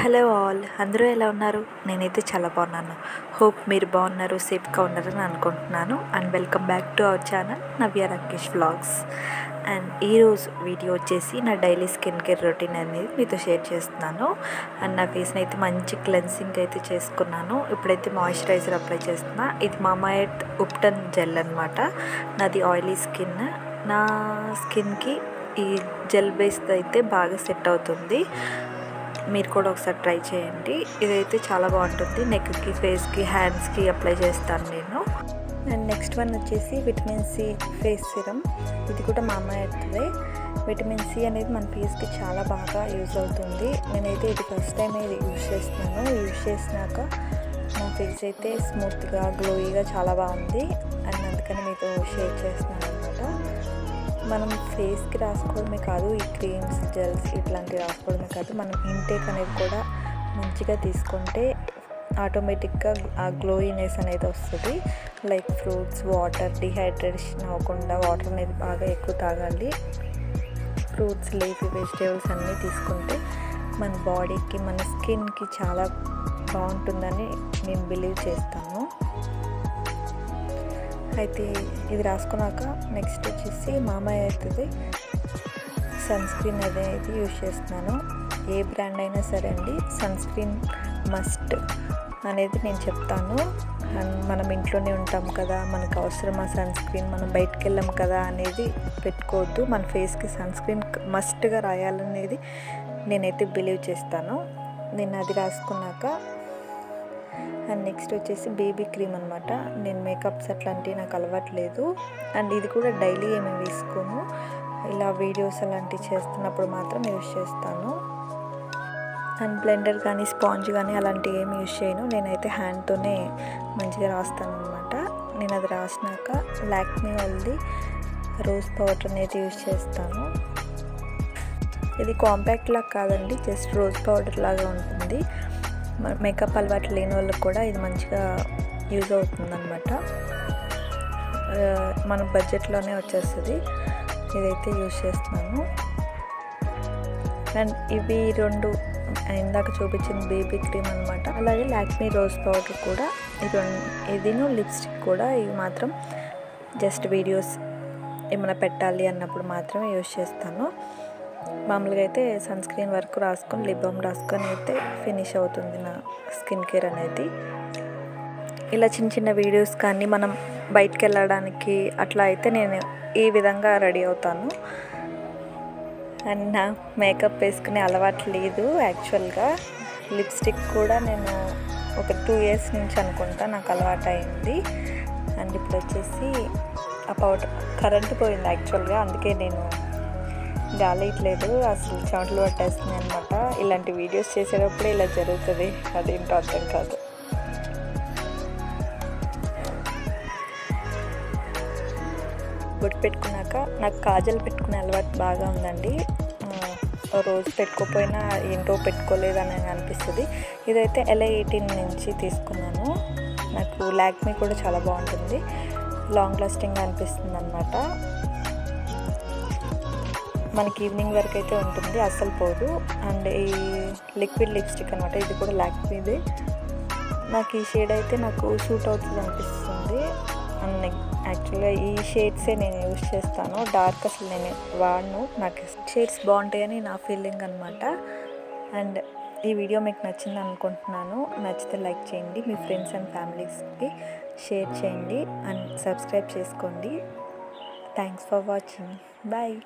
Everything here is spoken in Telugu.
హలో ఆల్, అందరూ ఎలా ఉన్నారు? నేనైతే చాలా బాగున్నాను. హోప్ మీరు బాగున్నారు, సేఫ్గా ఉన్నారని అనుకుంటున్నాను. And welcome back to our channel Navya Rakesh vlogs. And ఈరోజు వీడియో వచ్చేసి నా డైలీ స్కిన్ కేర్ రొటీన్ అనేది మీతో షేర్ చేస్తున్నాను. అండ్ నా ఫేస్ని అయితే మంచి క్లెన్సింగ్ అయితే చేసుకున్నాను. ఇప్పుడైతే మాయిశ్చరైజర్ అప్లై చేస్తున్నా. ఇది మామా ఎర్త్ ఉప్టన్ జెల్ అనమాట. నాది ఆయిలీ స్కిన్. నా స్కిన్కి ఈ జెల్ బేస్ అయితే బాగా సెట్ అవుతుంది. మీరు కూడా ఒకసారి ట్రై చేయండి. ఇదైతే చాలా బాగుంటుంది. నెక్కి, ఫేస్కి, హ్యాండ్స్కి అప్లై చేస్తాను నేను. అండ్ నెక్స్ట్ వన్ వచ్చేసి విటమిన్ సి ఫేస్ సిరమ్. ఇది కూడా మామా ఎర్త్దే. విటమిన్ సి అనేది మన ఫేస్కి చాలా బాగా యూజ్ అవుతుంది. నేనైతే ఇది ఫస్ట్ టైం ఇది యూజ్ చేస్తున్నాను. యూజ్ చేసినాక నా ఫేస్ అయితే స్మూత్గా, గ్లోయిగా చాలా బాగుంది. అండ్ అందుకని మీతో షేర్ చేస్తున్నాను అనమాట. మనం ఫేస్కి రాసుకోవడమే కాదు, ఈ క్రీమ్స్, జెల్స్ ఇట్లాంటివి రాసుకోవడమే కాదు, మనం ఇంటేక్ అనేది కూడా మంచిగా తీసుకుంటే ఆటోమేటిక్గా ఆ గ్లోయినెస్ అనేది వస్తుంది. లైక్ ఫ్రూట్స్, వాటర్, డిహైడ్రేషన్ అవ్వకుండా వాటర్ అనేది బాగా ఎక్కువ తాగాలి. ఫ్రూట్స్, లీఫీ వెజిటేబుల్స్ అన్నీ తీసుకుంటే మన బాడీకి, మన స్కిన్కి చాలా బాగుంటుందని నేను బిలీవ్ చేస్తాను. అయితే ఇది రాసుకున్నాక నెక్స్ట్ వచ్చేసి మామా ఎర్త్ది సన్ స్క్రీన్ అనేది యూజ్ చేస్తున్నాను. ఏ బ్రాండ్ అయినా సరే అండి, సన్ స్క్రీన్ మస్ట్ అనేది నేను చెప్తాను. మనం ఇంట్లోనే ఉంటాం కదా, మనకు అవసరమా సన్ స్క్రీన్, మనం బయటకు వెళ్ళాం కదా అనేది పెట్టుకోవద్దు. మన ఫేస్కి సన్ స్క్రీన్ మస్ట్గా రాయాలనేది నేనైతే బిలీవ్ చేస్తాను. నేను అది రాసుకున్నాక అండ్ నెక్స్ట్ వచ్చేసి బేబీ క్రీమ్ అనమాట. నేను మేకప్స్ అట్లాంటివి నాకు అలవాట్లేదు. అండ్ ఇది కూడా డైలీ ఏమి వేసుకోను, ఇలా వీడియోస్ అలాంటివి చేస్తున్నప్పుడు మాత్రం యూజ్ చేస్తాను. అండ్ బ్లెండర్ కానీ, స్పాంజ్ కానీ అలాంటివి ఏమి యూజ్ చేయను. నేనైతే హ్యాండ్తోనే మంచిగా రాస్తాను అనమాట. నేను అది రాసినాక లాక్మీ వాళ్ళది రోజ్ పౌడర్ అనేది యూజ్ చేస్తాను. ఇది కాంపాక్ట్ లాగా కాదండి, జస్ట్ రోజ్ పౌడర్ లాగా ఉంటుంది. మేకప్ అలవాటు లేని వాళ్ళకి కూడా ఇది మంచిగా యూజ్ అవుతుంది అనమాట. మన బడ్జెట్లోనే వచ్చేస్తుంది. ఇదైతే యూజ్ చేస్తున్నాను. అండ్ ఇవి రెండు ఇందాక చూపించిన బేబీ క్రీమ్ అనమాట. అలాగే లాక్మీ రోజ్ పౌడర్ కూడా, ఇదిను లిప్స్టిక్ కూడా. ఇవి మాత్రం జస్ట్ వీడియోస్ ఏమైనా పెట్టాలి అన్నప్పుడు మాత్రమే యూజ్ చేస్తాను. మామూలుగా అయితే సన్ స్క్రీన్ వరకు రాసుకొని, లిప్ బామ్ రాసుకొని అయితే ఫినిష్ అవుతుంది నా స్కిన్ కేర్ అనేది. ఇలా చిన్న చిన్న వీడియోస్ కానీ, మనం బయటికి వెళ్ళడానికి అట్లా అయితే నేను ఈ విధంగా రెడీ అవుతాను. అండ్ నా మేకప్ వేసుకునే అలవాటు లేదు యాక్చువల్గా. లిప్స్టిక్ కూడా నేను ఒక 2 years నుంచి అనుకుంటా నాకు అలవాటు అయింది. అండ్ ఇప్పుడు వచ్చేసి ఆ పౌడర్ కరెంట్ పోయింది యాక్చువల్గా, అందుకే నేను గాలియట్లేదు, అసలు చెమటలు పట్టేస్తుంది అనమాట. ఇలాంటి వీడియోస్ చేసేటప్పుడే ఇలా జరుగుతుంది, అదేంటో అర్థం కాదు. బొట్టు పెట్టుకున్నాక నాకు కాజల్ పెట్టుకునే అలవాటు బాగా ఉందండి. రోజు పెట్టుకోపోయినా ఏంటో పెట్టుకోలేదని అనిపిస్తుంది. ఇదైతే LA18 నుంచి తీసుకున్నాను. నాకు లాక్మీ కూడా చాలా బాగుంటుంది, లాంగ్ లాస్టింగ్ అనిపిస్తుంది అనమాట. మనకి ఈవినింగ్ వరకు అయితే ఉంటుంది, అస్సలు పోదు. అండ్ ఈ లిక్విడ్ లిప్స్టిక్ అనమాట, ఇది కూడా లాక్మీది. నాకు ఈ షేడ్ అయితే నాకు సూట్ అవుతుంది అనిపిస్తుంది. అండ్ యాక్చువల్గా ఈ షేడ్సే నేను యూజ్ చేస్తాను. డార్క్ అసలు నేను వాడను, నాకు షేడ్స్ బాగుంటాయని నా ఫీలింగ్ అనమాట. అండ్ ఈ వీడియో మీకు నచ్చింది అనుకుంటున్నాను. నచ్చితే లైక్ చేయండి, మీ ఫ్రెండ్స్ అండ్ ఫ్యామిలీస్కి షేర్ చేయండి, అండ్ సబ్స్క్రైబ్ చేసుకోండి. Thanks for watching. బాయ్.